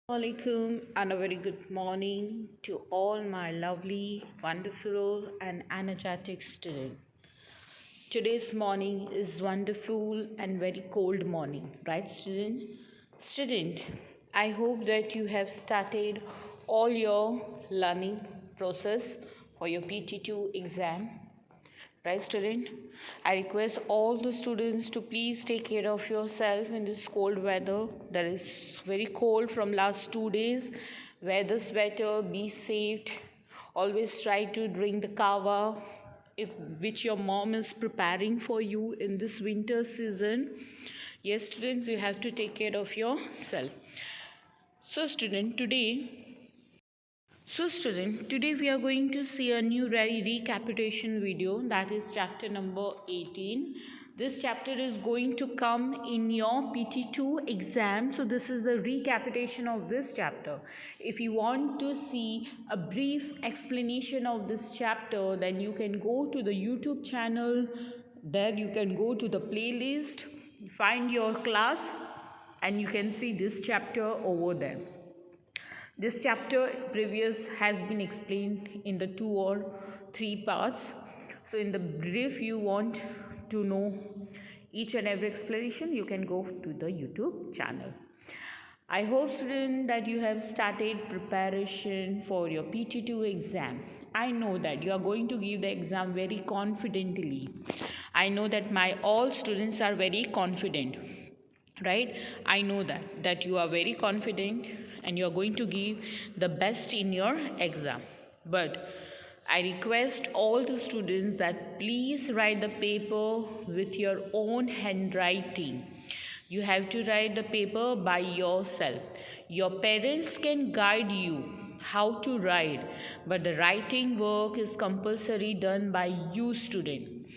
Alaikum and a very good morning to all my lovely, wonderful, and energetic students. Today's morning is wonderful and very cold morning, right, student? Student, I hope that you have started all your learning process for your PT2 exam. Right, student? I request all the students to please take care of yourself in this cold weather. That is very cold from last 2 days. Wear the sweater, be safe. Always try to drink the kava, if which your mom is preparing for you in this winter season. Yes, students, you have to take care of yourself. So, today we are going to see a new recapitulation video, that is chapter number 18. This chapter is going to come in your PT2 exam. So this is the recapitulation of this chapter. If you want to see a brief explanation of this chapter, then you can go to the YouTube channel. There you can go to the playlist, find your class, and you can see this chapter over there. This chapter previous has been explained in the 2 or 3 parts. So in the brief you want to know each and every explanation, you can go to the YouTube channel. I hope, student, that you have started preparation for your PT2 exam. I know that you are going to give the exam very confidently. I know that my all students are very confident, right? I know that you are very confident and you are going to give the best in your exam. But I request all the students that please write the paper with your own handwriting. You have to write the paper by yourself. Your parents can guide you how to write, but the writing work is compulsory done by you, student.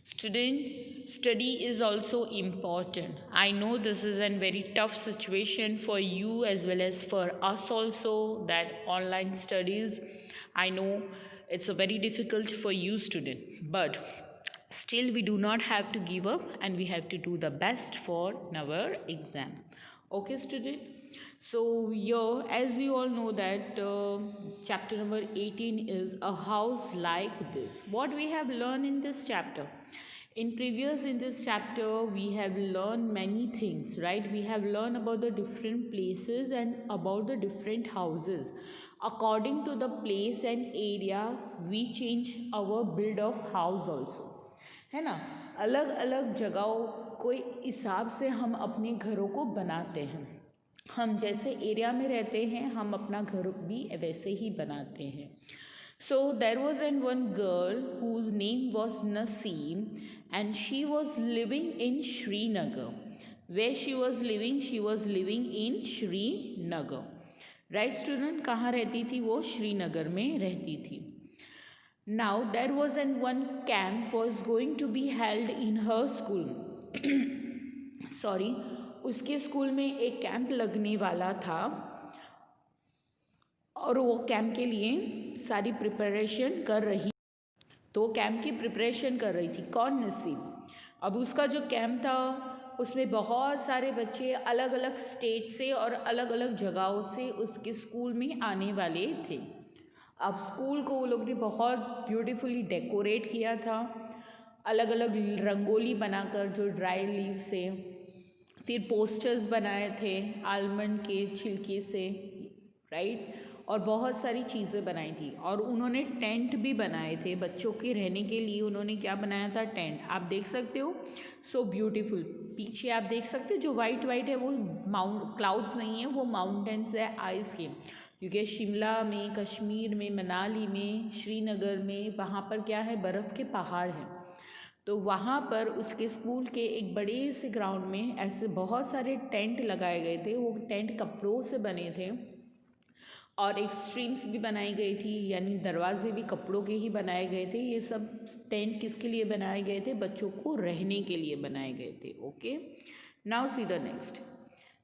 Student, study is also important. I know this is a very tough situation for you as well as for us also, that online studies. I know it's a very difficult for you, student, but still we do not have to give up and we have to do the best for our exam. Okay, student? So here, as you all know that chapter number 18 is a house like this. What we have learned in this chapter? In this chapter, we have learned many things, right? We have learned about the different places and about the different houses. According to the place and area, we change our build of house also. है ना? अलग अलग जगहों को हिसाब से हम अपने घरों को बनाते हैं. हम जैसे एरिया में रहते हैं हम अपना घर भी वैसे ही बनाते हैं. So there was one girl whose name was Naseem, and she was living in Srinagar. Where she was living? She was living in Srinagar. Right, student? कहाँ रहती थी वो? श्रीनगर में रहती थी. Now there was one camp was going to be held in her school. Sorry, उसके school में एक कैंप लगने वाला था और वो कैंप के लिए सारी प्रिपरेशन कर रही. तो कैंप की प्रिपरेशन कर रही थी कौन? नसीब. अब उसका जो कैंप था उसमें बहुत सारे बच्चे अलग अलग स्टेट से और अलग अलग जगहों से उसके स्कूल में आने वाले थे. अब स्कूल को वो लोग ने बहुत ब्यूटीफुली डेकोरेट किया था, अलग अलग रंगोली बनाकर जो ड्राई लीव से, फिर पोस्टर्स बनाए थे आलमंड के छिलके से, राइट, और बहुत सारी चीज़ें बनाई थी. और उन्होंने टेंट भी बनाए थे बच्चों के रहने के लिए. उन्होंने क्या बनाया था? टेंट. आप देख सकते हो, सो ब्यूटीफुल. पीछे आप देख सकते हो जो वाइट वाइट है वो क्लाउड्स नहीं है, वो माउंटेन्स है आइस के. क्योंकि शिमला में, कश्मीर में, मनाली में, श्रीनगर में, वहाँ पर क्या है? बर्फ़ के पहाड़ हैं. तो वहाँ पर उसके स्कूल के एक बड़े से ग्राउंड में ऐसे बहुत सारे टेंट लगाए गए थे. वो टेंट कपड़ों से बने थे और एक स्ट्रीम्स भी बनाई गई थी, यानी दरवाजे भी कपड़ों के ही बनाए गए थे. ये सब टेंट किसके लिए बनाए गए थे? बच्चों को रहने के लिए बनाए गए थे. Okay, now see the next.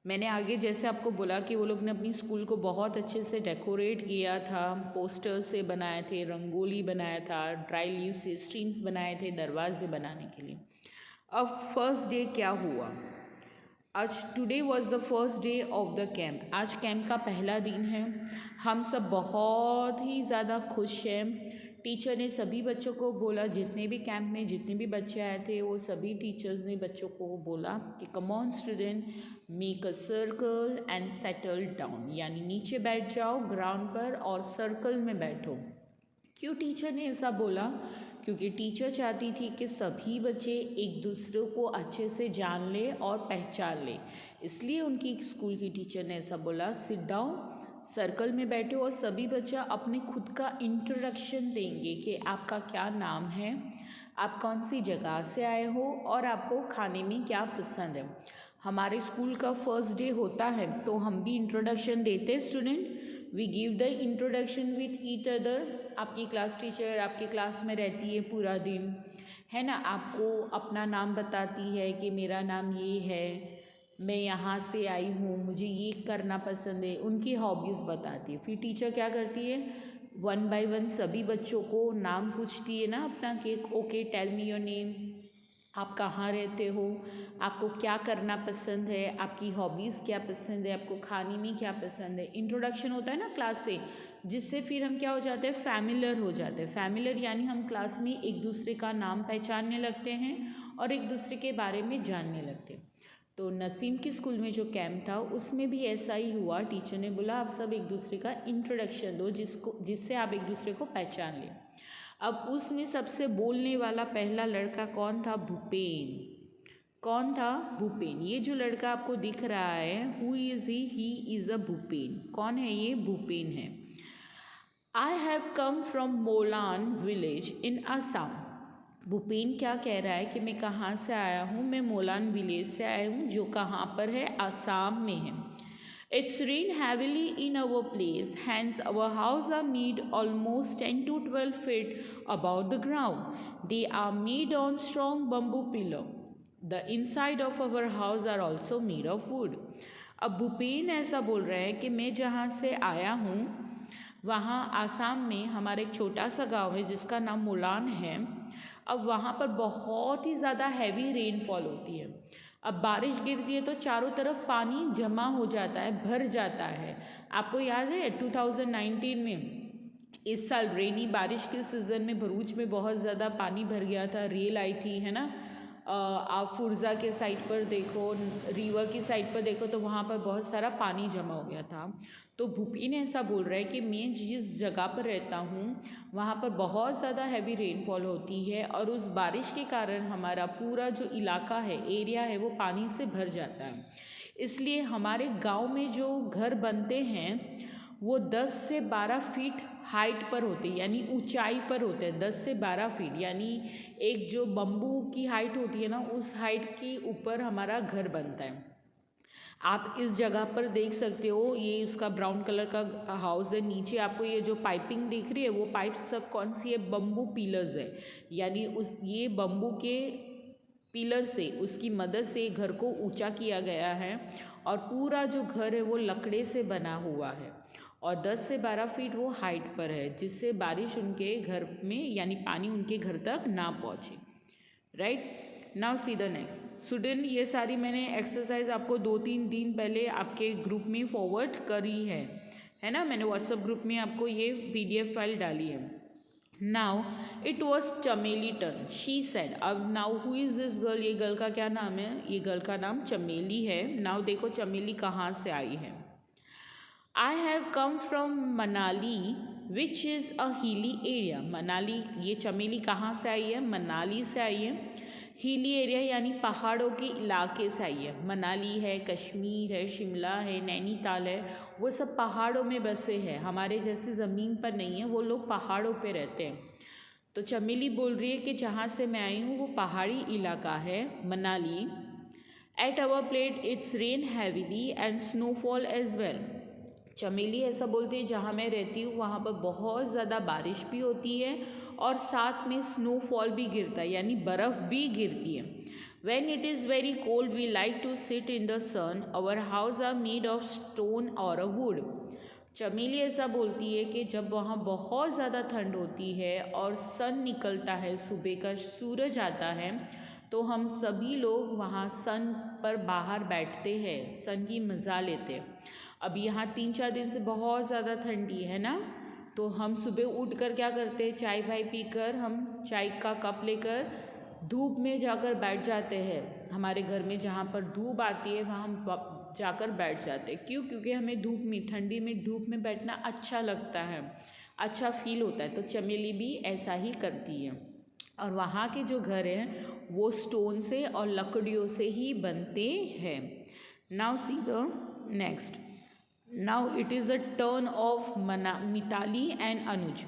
मैंने आगे जैसे आपको बोला कि वो लोग ने अपनी स्कूल को बहुत अच्छे से डेकोरेट किया था, पोस्टर्स से बनाए थे, रंगोली बनाया था, ड्राई लीव से स्ट्रीम्स बनाए थे दरवाजे बनाने के लिए. अब फर्स्ट डे क्या हुआ? आज today was the first day of the camp. आज कैंप का पहला दिन है। हम सब बहुत ही ज़्यादा खुश हैं। टीचर ने सभी बच्चों को बोला, जितने भी कैंप में जितने भी बच्चे आए थे वो सभी टीचर्स ने बच्चों को बोला कि come on student, make a circle and settle down, यानी नीचे बैठ जाओ ग्राउंड पर और सर्कल में बैठो। क्यों टीचर ने ऐसा बोला? क्योंकि टीचर चाहती थी कि सभी बच्चे एक दूसरे को अच्छे से जान ले और पहचान ले, इसलिए उनकी स्कूल की टीचर ने ऐसा बोला, सिट डाउन, सर्कल में बैठो और सभी बच्चा अपने खुद का इंट्रोडक्शन देंगे कि आपका क्या नाम है, आप कौन सी जगह से आए हो और आपको खाने में क्या पसंद है। हमारे स्कूल का फर्स्ट डे होता है तो हम भी इंट्रोडक्शन देते student. We give the introduction with each other. आपकी क्लास टीचर आपके क्लास में रहती है पूरा दिन, है ना, आपको अपना नाम बताती है कि मेरा नाम ये है, मैं यहाँ से आई हूँ, मुझे ये करना पसंद है, उनकी हॉबीज़ बताती है। फिर टीचर क्या करती है, वन बाय वन सभी बच्चों को नाम पूछती है ना अपना कि okay tell me your name, आप कहाँ रहते हो, आपको क्या करना पसंद है, आपकी हॉबीज़ क्या पसंद है, आपको खाने में क्या पसंद है। इंट्रोडक्शन होता है ना क्लास से, जिससे फिर हम क्या हो जाते हैं, फैमिलियर हो जाते हैं। फैमिलियर यानी हम क्लास में एक दूसरे का नाम पहचानने लगते हैं और एक दूसरे के बारे में जानने लगते हैं। तो नसीम की स्कूल में जो कैंप था उसमें भी ऐसा ही हुआ। टीचर ने बोला आप सब एक दूसरे का इंट्रोडक्शन दो जिससे आप एक दूसरे को पहचान लें। अब उसमें सबसे बोलने वाला पहला लड़का कौन था? भूपेन। कौन था? भूपेन। ये जो लड़का आपको दिख रहा है, who is he is a Bhupen. कौन है ये? भूपेन है। I have come from Molan village in Assam. Bhupen क्या कह रहा है कि मैं कहाँ से आया हूँ? मैं मोलान विलेज से आया हूँ, जो कहाँ पर है? असम में है। It's rained heavily in our place, hence our houses are made almost 10 to 12 feet above the ground. They are made on strong bamboo pillar. The inside of our house are also made of wood. अब भूपेन ऐसा बोल रहा है कि मैं जहाँ से आया हूँ वहाँ आसाम में हमारा एक छोटा सा गांव है जिसका नाम मोलान है। अब वहाँ पर बहुत ही ज़्यादा हैवी रेनफॉल होती है। अब बारिश गिरती है तो चारों तरफ पानी जमा हो जाता है, भर जाता है। आपको याद है 2019 में इस साल रेनी बारिश के सीज़न में भरूच में बहुत ज़्यादा पानी भर गया था, रेल आई थी, है ना। आप फुर्जा के साइड पर देखो, रीवा की साइड पर देखो तो वहाँ पर बहुत सारा पानी जमा हो गया था। तो भूपेन ऐसा बोल रहा है कि मैं जिस जगह पर रहता हूँ वहाँ पर बहुत ज़्यादा हैवी रेनफॉल होती है और उस बारिश के कारण हमारा पूरा जो इलाका है, एरिया है, वो पानी से भर जाता है। इसलिए हमारे गांव में जो घर बनते हैं वो 10 से 12 फीट हाइट पर होते हैं, यानी ऊंचाई पर होते हैं। 10 से 12 फीट यानी एक जो बम्बू की हाइट होती है ना, उस हाइट के ऊपर हमारा घर बनता है। आप इस जगह पर देख सकते हो, ये उसका ब्राउन कलर का हाउस है। नीचे आपको ये जो पाइपिंग दिख रही है वो पाइप सब कौन सी है? बम्बू पिलर्स है, यानी ये बम्बू के पिलर से, उसकी मदद से घर को ऊंचा किया गया है और पूरा जो घर है वो लकड़े से बना हुआ है और 10 से 12 फीट वो हाइट पर है, जिससे बारिश उनके घर में यानी पानी उनके घर तक ना पहुँचे। Right, now see the next student. ये सारी मैंने एक्सरसाइज आपको 2-3 दिन पहले आपके ग्रुप में फॉरवर्ड करी है ना। मैंने व्हाट्सएप ग्रुप में आपको ये PDF फाइल डाली है। नाउ इट वॉज चमेली टर्न, शी सेड। अब now who is this girl? ये गर्ल का क्या नाम है? ये गर्ल का नाम चमेली है। नाउ देखो चमेली कहाँ से आई है। I have come from Manali which is a hilly area. Manali, ये चमेली कहाँ से आई है? मनाली से आई है। हिली एरिया यानी पहाड़ों के इलाके से आई है। मनाली है, कश्मीर है, शिमला है, नैनीताल है, वो सब पहाड़ों में बसे हैं, हमारे जैसे ज़मीन पर नहीं है, वो लोग पहाड़ों पे रहते हैं। तो चमेली बोल रही है कि जहाँ से मैं आई हूँ वो पहाड़ी इलाका है, Manali. At our plate it's rain heavily and snowfall as well. Chameli ऐसा बोलती है जहाँ मैं रहती हूँ वहाँ पर बहुत ज़्यादा बारिश भी होती है और साथ में स्नोफॉल भी गिरता है, यानी बर्फ़ भी गिरती है। When it is very cold, we like to sit in the sun. Our houses are made of stone or a wood. चमेली ऐसा बोलती है कि जब वहाँ बहुत ज़्यादा ठंड होती है और सन निकलता है, सुबह का सूरज आता है, तो हम सभी लोग वहाँ सन पर बाहर बैठते हैं, सन की मज़ा लेते हैं। अब यहाँ 3-4 दिन से बहुत ज़्यादा ठंडी है ना, तो हम सुबह उठ कर क्या करते हैं, चाय भाई पीकर हम चाय का कप लेकर धूप में जाकर बैठ जाते हैं। हमारे घर में जहाँ पर धूप आती है वहाँ हम जाकर बैठ जाते हैं। क्यों? क्योंकि हमें धूप में, ठंडी में धूप में बैठना अच्छा लगता है, अच्छा फील होता है। तो चमेली भी ऐसा ही करती है। और वहाँ के जो घर हैं वो स्टोन से और लकड़ियों से ही बनते हैं। Now see the next. Now it is the turn of Mitali and Anuj.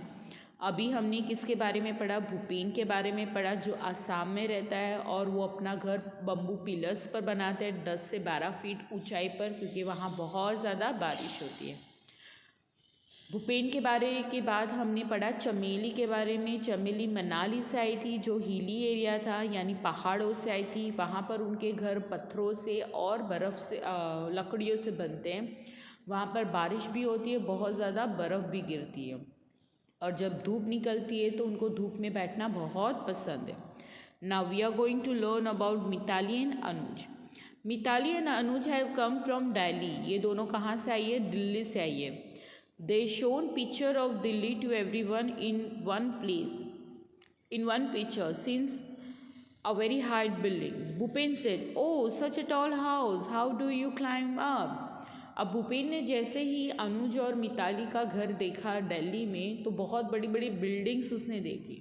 अभी हमने किसके बारे में पढ़ा? भूपेन के बारे में पढ़ा, जो आसाम में रहता है और वो अपना घर बम्बू पिलर्स पर बनाते हैं 10 से 12 फीट ऊंचाई पर, क्योंकि वहाँ बहुत ज़्यादा बारिश होती है। भूपेन के बारे के बाद हमने पढ़ा चमेली के बारे में। चमेली मनाली से आई थी, जो हिली एरिया था, यानी पहाड़ों से आई थी। वहाँ पर उनके घर पत्थरों से और बर्फ़ से, लकड़ियों से बनते हैं। वहाँ पर बारिश भी होती है, बहुत ज़्यादा बर्फ़ भी गिरती है, और जब धूप निकलती है तो उनको धूप में बैठना बहुत पसंद है। Now we are going to learn about Mitali and Anuj. Mitali and Anuj have come from Delhi. ये दोनों कहाँ से आई है? दिल्ली से आई है। They shown picture of Delhi to everyone in one place, in one picture, since a very high buildings. Bhupen said, "Oh, such a tall house. How do you climb up?" अब भूपेन ने जैसे ही अनुज और मिताली का घर देखा दिल्ली में, तो बहुत बड़ी बड़ी बिल्डिंग्स उसने देखी।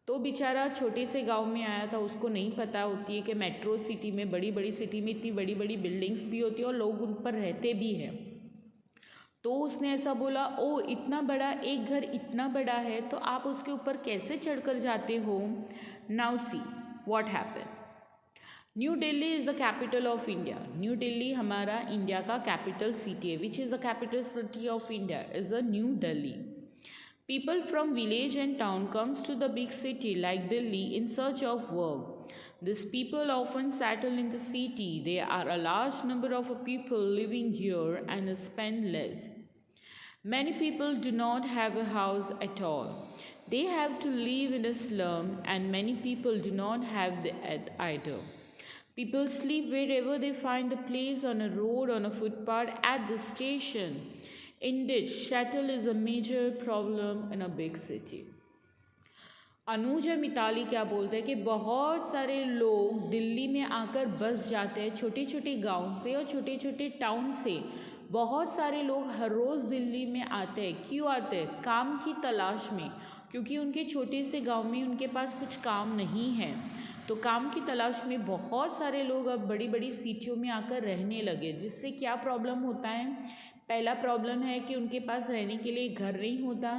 तो बेचारा छोटे से गांव में आया था, उसको नहीं पता होती है कि मेट्रो सिटी में, बड़ी बड़ी सिटी में इतनी बड़ी बड़ी बिल्डिंग्स भी होती है और लोग उन पर रहते भी हैं। तो उसने ऐसा बोला, ओ इतना बड़ा एक घर, इतना बड़ा है, तो आप उसके ऊपर कैसे चढ़कर जाते हो? Now see what happened. New Delhi is the capital of India. New Delhi हमारा इंडिया का कैपिटल सिटी है। Which is the capital city of India? Is a new Delhi. People from village and town comes to the big city like Delhi in search of work. These people often settle in the city. There are a large number of people living here and spend less. Many people do not have a house at all. They have to live in a slum, and many people do not have that either. People sleep wherever they find a place, on a road, on a footpath, at the station. Indeed, shuttle is a major problem in a big city. अनुज और मिताली क्या बोलते हैं कि बहुत सारे लोग दिल्ली में आकर बस जाते हैं, छोटे छोटे गांव से और छोटे छोटे टाउन से। बहुत सारे लोग हर रोज़ दिल्ली में आते हैं। क्यों आते हैं? काम की तलाश में, क्योंकि उनके छोटे से गांव में उनके पास कुछ काम नहीं है। तो काम की तलाश में बहुत सारे लोग अब बड़ी बड़ी सिटियों में आकर रहने लगे, जिससे क्या प्रॉब्लम होता है? पहला प्रॉब्लम है कि उनके पास रहने के लिए घर नहीं होता,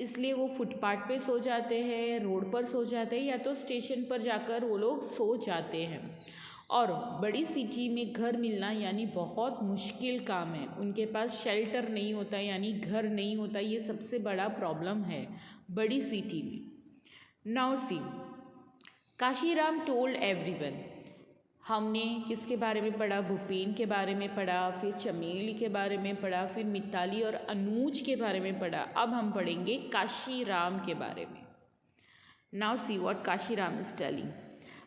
इसलिए वो फुटपाथ पे सो जाते हैं, रोड पर सो जाते हैं, या तो स्टेशन पर जाकर वो लोग सो जाते हैं। और बड़ी सिटी में घर मिलना यानी बहुत मुश्किल काम है। उनके पास शेल्टर नहीं होता, यानी घर नहीं होता। ये सबसे बड़ा प्रॉब्लम है बड़ी सिटी में। Now see, Kashiram told everyone. हमने किसके बारे में पढ़ा? भूपेन के बारे में पढ़ा, फिर चमेली के बारे में पढ़ा, फिर मिताली और अनुज के बारे में पढ़ा। अब हम पढ़ेंगे काशीराम के बारे में। Now see what Kashiram is telling.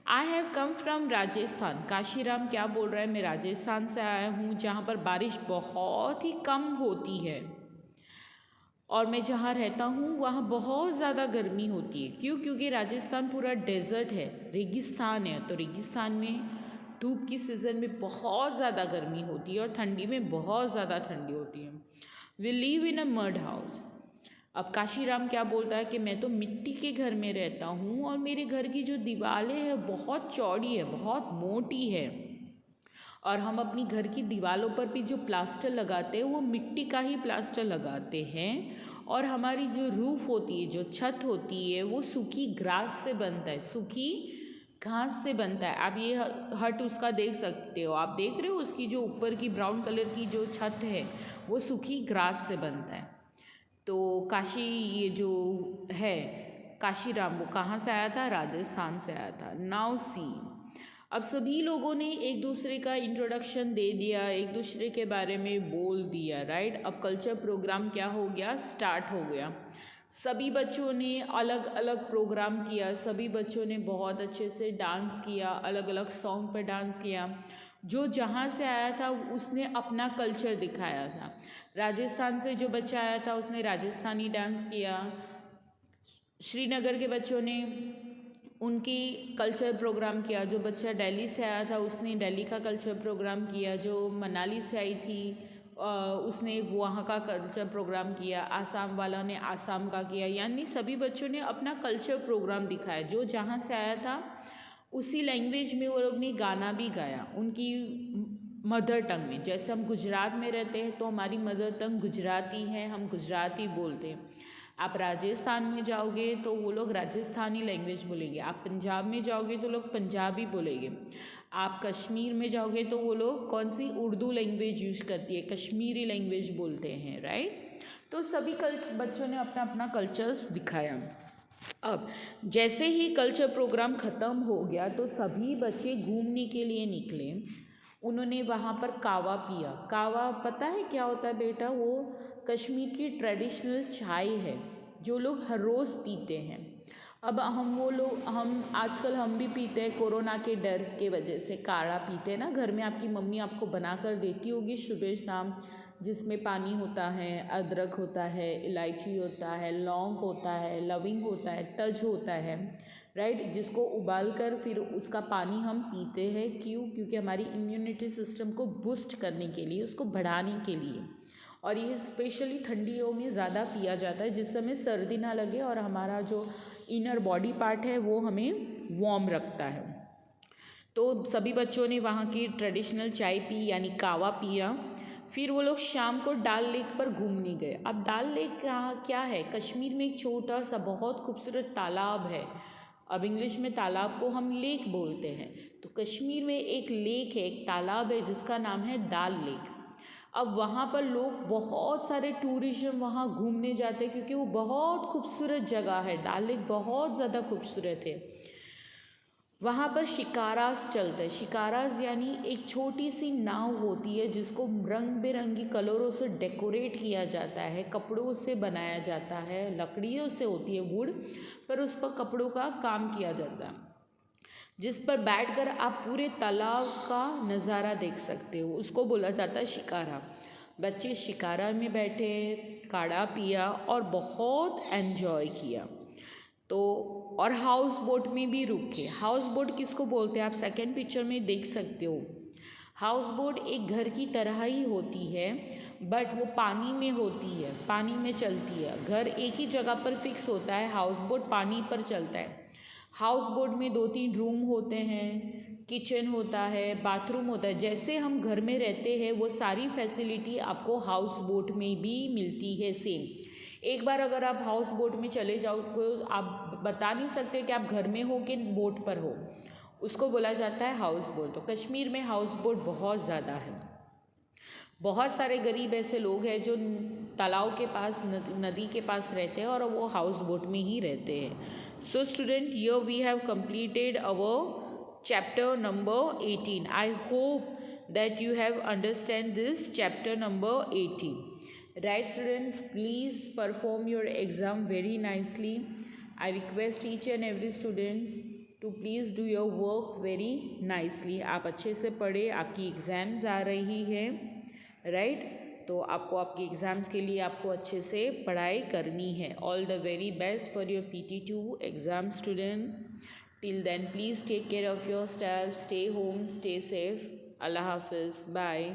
I have come from Rajasthan. Kashiram क्या बोल रहा है? मैं राजस्थान से आया हूँ, जहाँ पर बारिश बहुत ही कम होती है, और मैं जहाँ रहता हूँ वहाँ बहुत ज़्यादा गर्मी होती है। क्यों? क्योंकि राजस्थान पूरा डेजर्ट है, रेगिस्तान है। तो रेगिस्तान में धूप की सीज़न में बहुत ज़्यादा गर्मी होती है और ठंडी में बहुत ज़्यादा ठंडी होती है। We live in a mud house. अब काशीराम क्या बोलता है कि मैं तो मिट्टी के घर में रहता हूँ, और मेरे घर की जो दीवारें हैं बहुत चौड़ी है, बहुत मोटी है, और हम अपनी घर की दीवारों पर भी जो प्लास्टर लगाते हैं वो मिट्टी का ही प्लास्टर लगाते हैं। और हमारी जो रूफ़ होती है, जो छत होती है, वो सूखी ग्रास से बनता है, सूखी घास से बनता है। आप ये हट उसका देख सकते हो, आप देख रहे हो उसकी जो ऊपर की ब्राउन कलर की जो छत है वो सूखी ग्रास से बनता है। तो काशी, ये जो है काशीराम, वो कहाँ से आया था? राजस्थान से आया था। नाउ सी, अब सभी लोगों ने एक दूसरे का इंट्रोडक्शन दे दिया, एक दूसरे के बारे में बोल दिया, राइट। अब कल्चर प्रोग्राम क्या हो गया? स्टार्ट हो गया। सभी बच्चों ने अलग अलग प्रोग्राम किया, सभी बच्चों ने बहुत अच्छे से डांस किया, अलग अलग सॉन्ग पर डांस किया। जो जहाँ से आया था उसने अपना कल्चर दिखाया था। राजस्थान से जो बच्चा आया था उसने राजस्थानी डांस किया, श्रीनगर के बच्चों ने उनकी कल्चर प्रोग्राम किया, जो बच्चा दिल्ली से आया था उसने दिल्ली का कल्चर प्रोग्राम किया, जो मनाली से आई थी उसने वहाँ का कल्चर प्रोग्राम किया, आसाम वाला ने आसाम का किया। यानी सभी बच्चों ने अपना कल्चर प्रोग्राम दिखाया। जो जहाँ से आया था उसी लैंग्वेज में वो लोग ने गाना भी गाया, उनकी मदर टंग में। जैसे हम गुजरात में रहते हैं तो हमारी मदर टंग गुजराती है, हम गुजराती बोलते हैं। आप राजस्थान में जाओगे तो वो लोग राजस्थानी लैंग्वेज बोलेंगे, आप पंजाब में जाओगे तो लोग पंजाबी बोलेंगे, आप कश्मीर में जाओगे तो वो लोग कौन सी उर्दू लैंग्वेज यूज़ करती है, कश्मीरी लैंग्वेज बोलते हैं, राइट। तो सभी बच्चों ने अपना अपना कल्चर्स दिखाया। अब जैसे ही कल्चर प्रोग्राम ख़त्म हो गया तो सभी बच्चे घूमने के लिए निकले। उन्होंने वहाँ पर कावा पिया। कावा पता है क्या होता है बेटा? वो कश्मीर की ट्रेडिशनल चाय है जो लोग हर रोज़ पीते हैं। अब हम आजकल हम भी पीते हैं, कोरोना के डर के वजह से काढ़ा पीते हैं ना। घर में आपकी मम्मी आपको बना कर देती होगी सुबह शाम, जिसमें पानी होता है, अदरक होता है, इलायची होता है, लौंग होता है, लविंग होता है, तज होता है, राइट, जिसको उबाल कर फिर उसका पानी हम पीते हैं। क्यों? क्योंकि हमारी इम्यूनिटी सिस्टम को बूस्ट करने के लिए, उसको बढ़ाने के लिए। और ये स्पेशली ठंडियों में ज़्यादा पिया जाता है जिससे हमें सर्दी ना लगे और हमारा जो इनर बॉडी पार्ट है वो हमें वार्म रखता है। तो सभी बच्चों ने वहाँ की ट्रेडिशनल चाय पी यानी कावा पिया। फिर वो लोग शाम को डाल लेक पर घूमने गए। अब डाल लेक क्या है? कश्मीर में एक छोटा सा बहुत खूबसूरत तालाब है। अब इंग्लिश में तालाब को हम लेक बोलते हैं, तो कश्मीर में एक लेक है, एक तालाब है जिसका नाम है डाल लेक। अब वहाँ पर लोग बहुत सारे टूरिज्म वहाँ घूमने जाते हैं क्योंकि वो बहुत खूबसूरत जगह है। डाल लेक बहुत ज़्यादा खूबसूरत है। वहाँ पर शिकारास चलते हैं। शिकारास यानी एक छोटी सी नाव होती है जिसको रंग बिरंगी कलरों से डेकोरेट किया जाता है, कपड़ों से बनाया जाता है, लकड़ियों से होती है, वुड पर उस पर कपड़ों का काम किया जाता है, जिस पर बैठकर आप पूरे तालाब का नज़ारा देख सकते हो। उसको बोला जाता है शिकारा। बच्चे शिकारा में बैठे, काढ़ा पिया और बहुत एंजॉय किया। तो और हाउस बोट में भी रुके। हाउस बोट किसको बोलते हैं आप सेकंड पिक्चर में देख सकते हो। हाउस बोट एक घर की तरह ही होती है बट वो पानी में होती है, पानी में चलती है। घर एक ही जगह पर फिक्स होता है, हाउस बोट पानी पर चलता है। हाउस बोट में 2-3 रूम होते हैं, किचन होता है, बाथरूम होता है। जैसे हम घर में रहते हैं वो सारी फैसिलिटी आपको हाउस बोट में भी मिलती है सेम। एक बार अगर आप हाउस बोट में चले जाओ तो आप बता नहीं सकते कि आप घर में हो कि बोट पर हो, उसको बोला जाता है हाउस बोट। तो कश्मीर में हाउस बोट बहुत ज़्यादा है। बहुत सारे गरीब ऐसे लोग हैं जो तालाब के पास, नदी के पास रहते हैं और वो हाउस बोट में ही रहते हैं। So student, here we have completed our chapter number 18. I hope that you have understand this chapter number 18. Right students, please perform your exam very nicely. I request each and every student to please do your work very nicely. आप अच्छे से पढ़े, आपकी exams आ रही है, right. तो आपको आपके एग्ज़ाम्स के लिए आपको अच्छे से पढ़ाई करनी है। All the very best for your PT2 exam student. Till then please take care of your self, stay home, stay safe. अल्लाह हाफिज़, बाय।